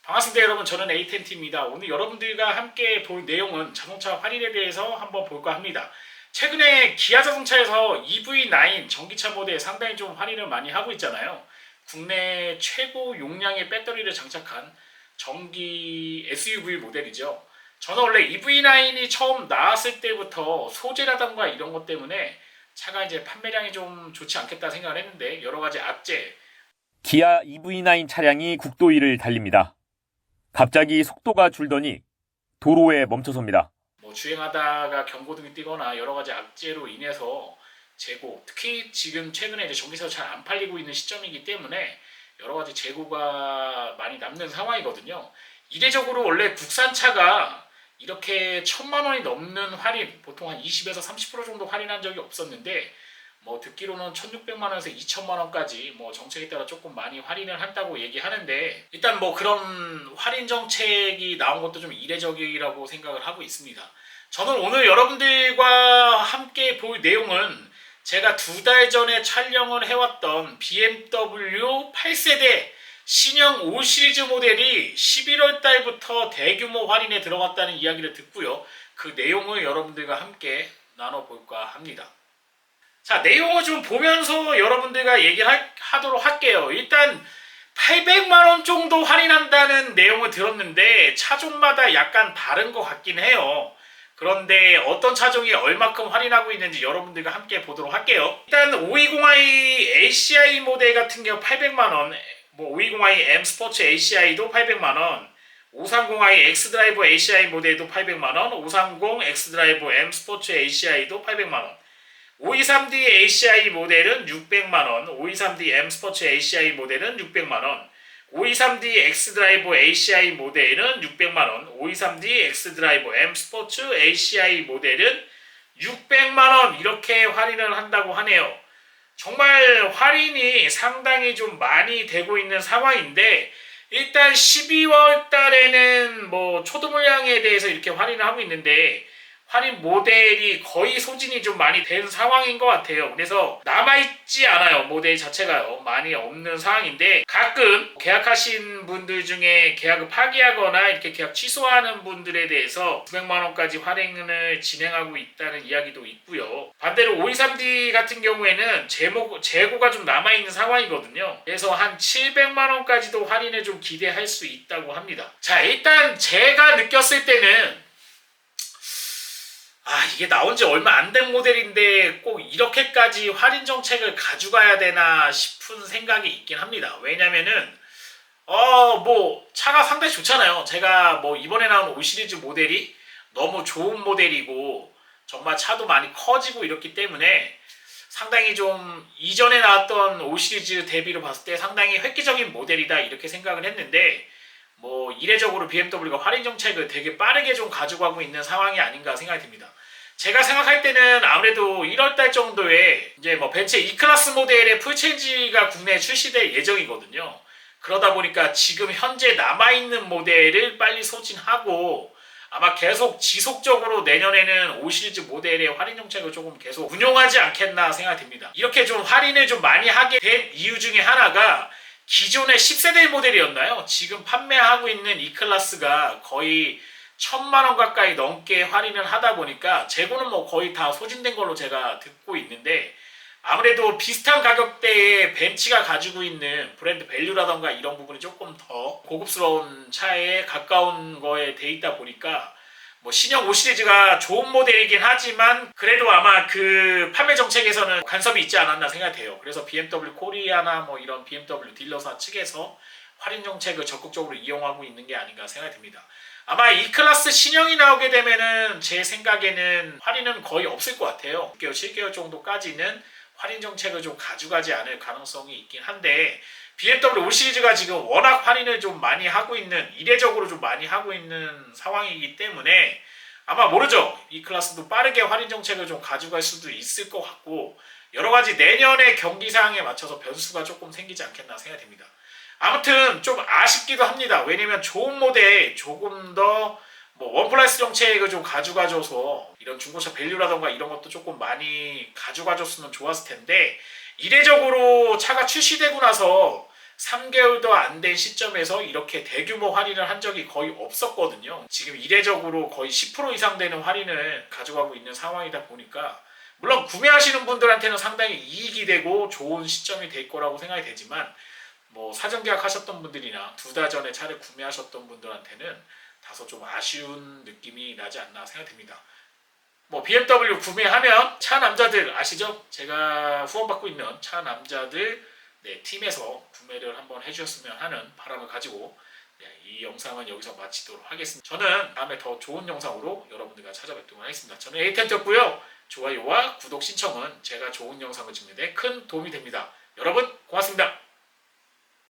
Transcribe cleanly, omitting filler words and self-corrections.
반갑습니다 여러분, 저는 A10T입니다. 오늘 여러분들과 함께 볼 내용은 자동차 할인에 대해서 한번 볼까 합니다. 최근에 기아 자동차에서 EV9 전기차 모델에 상당히 좀 할인을 많이 하고 있잖아요. 국내 최고 용량의 배터리를 장착한 전기 SUV 모델이죠. 저는 원래 EV9이 처음 나왔을 때부터 소재라던가 이런 것 때문에 차가 이제 판매량이 좀 좋지 않겠다 생각을 했는데, 여러 가지 악재, 기아 EV9 차량이 국도 위를 달립니다. 갑자기 속도가 줄더니 도로에 멈춰섭니다. 주행하다가 경고등이 뜨거나 여러 가지 악재로 인해서 재고, 특히 지금 최근에 이제 전기차가 잘 안 팔리고 있는 시점이기 때문에 여러 가지 재고가 많이 남는 상황이거든요. 이례적으로 원래 국산차가 이렇게 1,000만 원이 넘는 할인, 보통 한 20에서 30% 정도 할인한 적이 없었는데, 듣기로는 1,600만 원에서 2,000만 원까지 정책에 따라 조금 많이 할인을 한다고 얘기하는데, 일단 그런 할인 정책이 나온 것도 좀 이례적이라고 생각을 하고 있습니다. 저는 오늘 여러분들과 함께 볼 내용은 제가 2달 전에 촬영을 해왔던 BMW 8세대 신형 5 시리즈 모델이 11월 달부터 대규모 할인에 들어갔다는 이야기를 듣고요. 그 내용을 여러분들과 함께 나눠볼까 합니다. 자, 내용을 좀 보면서 여러분들과 얘기를 하도록 할게요. 일단 800만 원 정도 할인한다는 내용을 들었는데 차종마다 약간 다른 것 같긴 해요. 그런데 어떤 차종이 얼마큼 할인하고 있는지 여러분들과 함께 보도록 할게요. 일단 520i ACI 모델 같은 경우 800만 원, 520i M 스포츠 ACI도 800만 원, 530i X드라이브 ACI 모델도 800만 원, 530 X드라이브 M 스포츠 ACI도 800만 원, 523D ACI 모델은 600만원, 523D M 스포츠 ACI 모델은 600만원, 523D X드라이브 ACI 모델은 600만원, 523D X드라이브 M 스포츠 ACI 모델은 600만원, 이렇게 할인을 한다고 하네요. 정말 할인이 상당히 좀 많이 되고 있는 상황인데, 일단 12월 달에는 초도 물량에 대해서 이렇게 할인을 하고 있는데, 할인 모델이 거의 소진이 좀 많이 된 상황인 것 같아요. 그래서 남아있지 않아요. 모델 자체가요. 많이 없는 상황인데, 가끔 계약하신 분들 중에 계약을 파기하거나 이렇게 계약 취소하는 분들에 대해서 900만원까지 할인을 진행하고 있다는 이야기도 있고요. 반대로 523D 같은 경우에는 재고가 좀 남아있는 상황이거든요. 그래서 한 700만원까지도 할인을 좀 기대할 수 있다고 합니다. 자, 일단 제가 느꼈을 때는 이게 나온 지 얼마 안 된 모델인데 꼭 이렇게까지 할인 정책을 가져가야 되나 싶은 생각이 있긴 합니다. 왜냐면은 차가 상당히 좋잖아요. 제가 이번에 나온 5 시리즈 모델이 너무 좋은 모델이고 정말 차도 많이 커지고 이렇기 때문에 상당히 좀 이전에 나왔던 5 시리즈 대비로 봤을 때 상당히 획기적인 모델이다, 이렇게 생각을 했는데, 이례적으로 BMW가 할인 정책을 되게 빠르게 좀 가져가고 있는 상황이 아닌가 생각이 듭니다. 제가 생각할 때는 아무래도 1월달 정도에 이제 벤츠 E클래스 모델의 풀체인지가 국내에 출시될 예정이거든요. 그러다 보니까 지금 현재 남아있는 모델을 빨리 소진하고 아마 계속 지속적으로 내년에는 5 시리즈 모델의 할인 정책을 조금 계속 운용하지 않겠나 생각이 듭니다. 이렇게 좀 할인을 좀 많이 하게 된 이유 중에 하나가, 기존의 10세대 모델이었나요? 지금 판매하고 있는 E클래스가 거의 1,000만원 가까이 넘게 할인을 하다 보니까 재고는 거의 다 소진된 걸로 제가 듣고 있는데, 아무래도 비슷한 가격대에 벤츠가 가지고 있는 브랜드 밸류라던가 이런 부분이 조금 더 고급스러운 차에 가까운 거에 돼 있다 보니까 신형 5 시리즈가 좋은 모델이긴 하지만 그래도 아마 그 판매 정책에서는 간섭이 있지 않았나 생각이 돼요. 그래서 BMW 코리아나 이런 BMW 딜러사 측에서 할인 정책을 적극적으로 이용하고 있는 게 아닌가 생각이 듭니다. 아마 E클래스 신형이 나오게 되면은 제 생각에는 할인은 거의 없을 것 같아요. 6개월, 7개월 정도까지는 할인 정책을 좀 가져가지 않을 가능성이 있긴 한데, BMW 5 시리즈가 지금 워낙 할인을 좀 많이 하고 있는, 이례적으로 좀 많이 하고 있는 상황이기 때문에 아마 모르죠. E클래스도 빠르게 할인 정책을 좀 가져갈 수도 있을 것 같고, 여러 가지 내년의 경기 상황에 맞춰서 변수가 조금 생기지 않겠나 생각이 듭니다. 아무튼 좀 아쉽기도 합니다. 왜냐면 좋은 모델 조금 더 원 플러스 정책을 좀 가져가줘서 이런 중고차 밸류라던가 이런 것도 조금 많이 가져가줬으면 좋았을 텐데, 이례적으로 차가 출시되고 나서 3개월도 안 된 시점에서 이렇게 대규모 할인을 한 적이 거의 없었거든요. 지금 이례적으로 거의 10% 이상 되는 할인을 가져가고 있는 상황이다 보니까 물론 구매하시는 분들한테는 상당히 이익이 되고 좋은 시점이 될 거라고 생각이 되지만 뭐 사전 계약하셨던 분들이나 2달 전에 차를 구매하셨던 분들한테는 다소 좀 아쉬운 느낌이 나지 않나 생각됩니다. 뭐 BMW 구매하면 차 남자들 아시죠? 제가 후원받고 있는 차 남자들 팀에서 구매를 한번 해주셨으면 하는 바람을 가지고 이 영상은 여기서 마치도록 하겠습니다. 저는 다음에 더 좋은 영상으로 여러분들과 찾아뵙도록 하겠습니다. 저는 에이텐트였고요. 좋아요와 구독 신청은 제가 좋은 영상을 찍는 데 큰 도움이 됩니다. 여러분 고맙습니다.